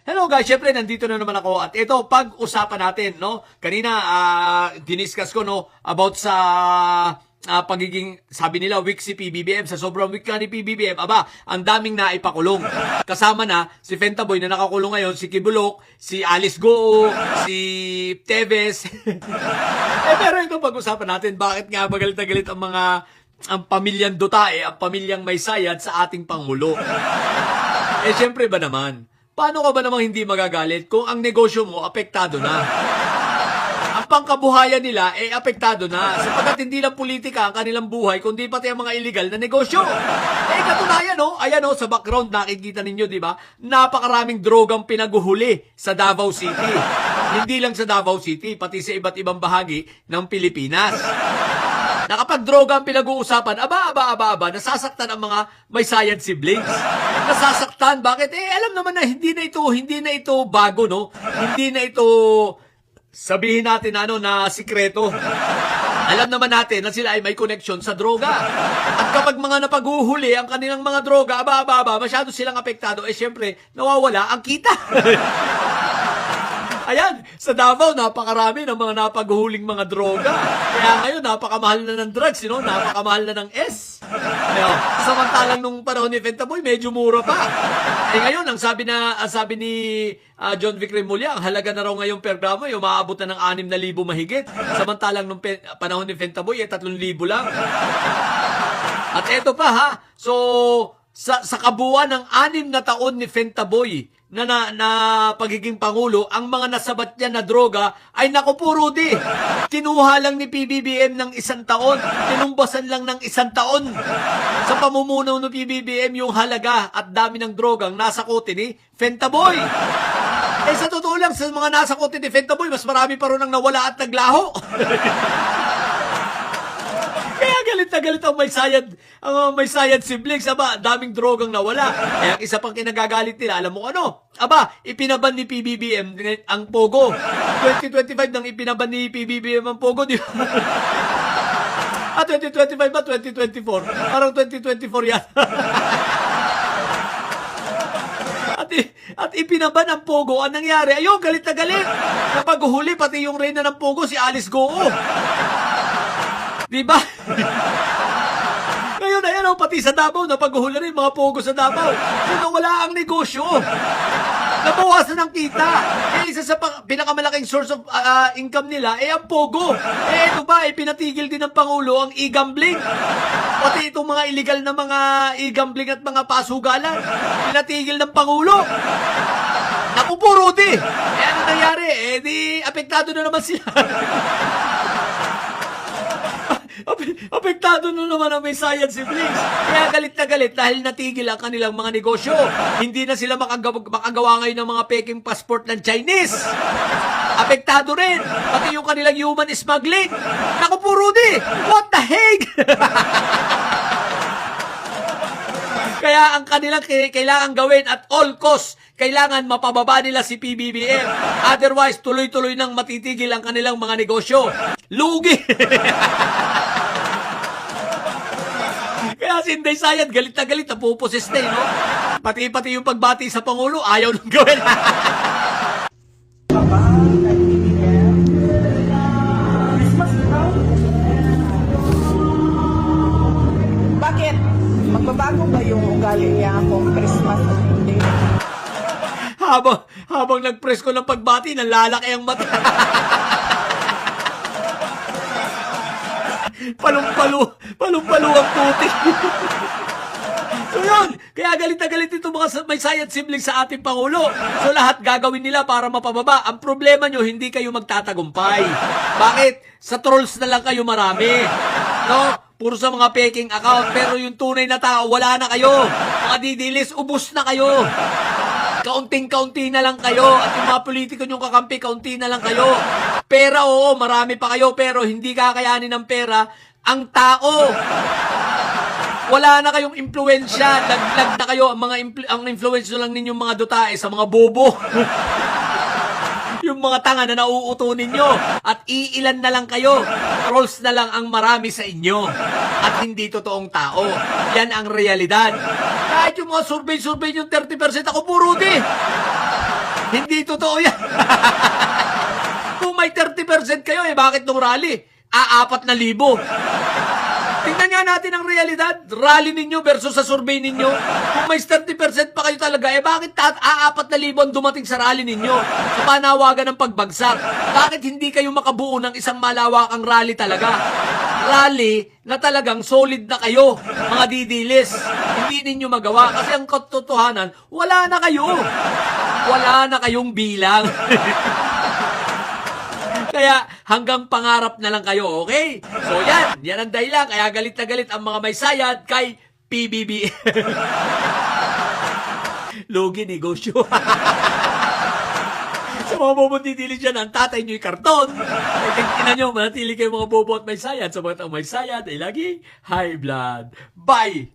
Hello guys, syempre nandito na naman ako at ito pag-usapan natin, no? Kanina diniscuss ko no about sa pagiging, sabi nila, weak si PBBM. Sa sobrang weak nga ni PBBM, aba, ang daming naipakulong. Kasama na si Fentaboy na nakakulong ngayon, si Kibulok, si Alice Goo, si Teves. Pero ito pag-usapan natin, bakit nga magalit na galit ang pamilyang Dutae, ang pamilyang may sayad sa ating Pangulo. Syempre ba naman, paano ka ba namang hindi magagalit kung ang negosyo mo apektado na? Ang pangkabuhayan nila apektado na sapagkat hindi lang politika ang kanilang buhay kundi pati ang mga illegal na negosyo. Katunayan ayan sa background nakikita ninyo, di ba? Napakaraming drogang pinaguhuli sa Davao City. Hindi lang sa Davao City, pati sa iba't ibang bahagi ng Pilipinas. Na kapag droga ang pinag-uusapan, aba, nasasaktan ang mga may sayad siblings. Nasasaktan. Bakit? Alam naman na hindi na ito bago, no? Hindi na ito, sabihin natin na sikreto. Alam naman natin na sila ay may connection sa droga. At kapag mga napaghuhuli ang kanilang mga droga, aba, masyado silang apektado, syempre, nawawala ang kita. Ayan, sa Davao, napakarami ng mga napaghuhuling mga droga. Kaya ngayon, napakamahal na ng drugs, napakamahal na ng S. Samantalang nung panahon ni Fentaboy, medyo mura pa. Ngayon, ang sabi ni John Vic Remulla, ang halaga na raw ngayong per gramo, umaabot na ng 6,000 mahigit. Samantalang nung panahon ni Fentaboy, 3,000 lang. At eto pa so sa kabuuan ng 6 na taon ni Fentaboy, na pagiging Pangulo, ang mga nasabat niya na droga ay nakupuro di. Kinuha lang ni PBBM ng 1 taon. Tinumbasan lang ng 1 taon. Sa pamumuno ng PBBM yung halaga at dami ng drogang nasa kote ni Fentaboy. Sa totoo lang, sa mga nasa kote ni Fentaboy, mas marami pa rin ang nawala at naglaho. Kaya galit na galit ang may sayad siblings. Aba, daming drogang nawala. Ang isa pang kinagagalit nila, alam mo ano? Aba, ipinaban ni PBBM ang Pogo. 2025 nang ipinaban ni PBBM ang Pogo, di ba? 2025 ba? 2024? Parang 2024 yan. At ipinaban ang Pogo. Ang nangyari, ayun, galit na galit. Kapag huli, pati yung reyna ng Pogo, si Alice Goo. Diba? Ngayon, ayan pati sa Davao, napaghuhula rin mga Pogo sa Davao. Kung wala ang negosyo, nabawasan ang kita. Isa sa pinakamalaking source of income nila, ang Pogo. Ito ba, pinatigil din ng Pangulo ang e-gambling. Pati itong mga illegal na mga e-gambling at mga pasugalan, pinatigil ng Pangulo. Nakupuro di. Ano nangyari? Di apektado na naman sila. Apektado na naman ang may sayad siblings. Kaya galit na galit dahil natigil ang kanilang mga negosyo. Hindi na sila makagawa ngayon ng mga peking passport ng Chinese. Apektado rin. Pati yung kanilang human smuggling. Naku po, Rudy! What the heck? Kaya ang kanilang kailangan gawin at all cost, kailangan mapababa nila si PBBM. Otherwise, tuloy-tuloy nang matitigil ang kanilang mga negosyo. Lugi! Kaya si Inday Sayad, galit na galit, napuposes na no? Pati yung pagbati sa Pangulo, ayaw nang gawin. Bakit? Magbabago ba yung ugali niya kung Christmas at hindi? Habang nag-press ko ng pagbati, nalalaki ang mata. Palong-palo ang puti. So yun, kaya galit na galit ito mga may sayad siblings sa ating Pangulo. So lahat gagawin nila para mapababa. Ang problema nyo, hindi kayo magtatagumpay. Bakit? Sa trolls na lang kayo marami. No? Puro sa mga peking account. Pero yung tunay na tao, wala na kayo. Mga didilis, ubus na kayo. Kaunting-kaunti na lang kayo. At yung mga politiko nyong kakampi, kaunti na lang kayo. Pera, oo, marami pa kayo. Pero hindi kakayanin ng pera ang tao. Wala na kayong impluensya. Laglag na kayo. Ang influensya lang ninyong mga Dutae sa mga bobo. Yung mga tanga na nauuto ninyo. At iilan na lang kayo. Trolls na lang ang marami sa inyo. At hindi totoong tao. Yan ang realidad. Kahit yung mga survey yung 30%, ako puro di. Hindi totoo yan. Kung may 30% kayo, bakit nung rally? 4,000. Tingnan nga natin ang realidad. Rally ninyo versus sa survey ninyo. Kung may 30% pa kayo talaga, bakit 4,000 ang dumating sa rally ninyo? Sa panawagan ng pagbagsak. Bakit hindi kayo makabuo ng isang malawakang rally talaga? Rally na talagang solid na kayo, mga didilis. Hindi ninyo magawa kasi ang katotohanan, wala na kayo. Wala na kayong bilang. Kaya hanggang pangarap na lang kayo, okay? So yan ang dahilan. Kaya galit na galit ang mga may sayad kay PBB. Lugi negosyo. Sa mga bobo didili dyan, ang tatay nyo'y karton. Ay, tingnan nyo, manatili kayo mga bobo at may sayad. Sa mga may sayad ay lagi high blood. Bye!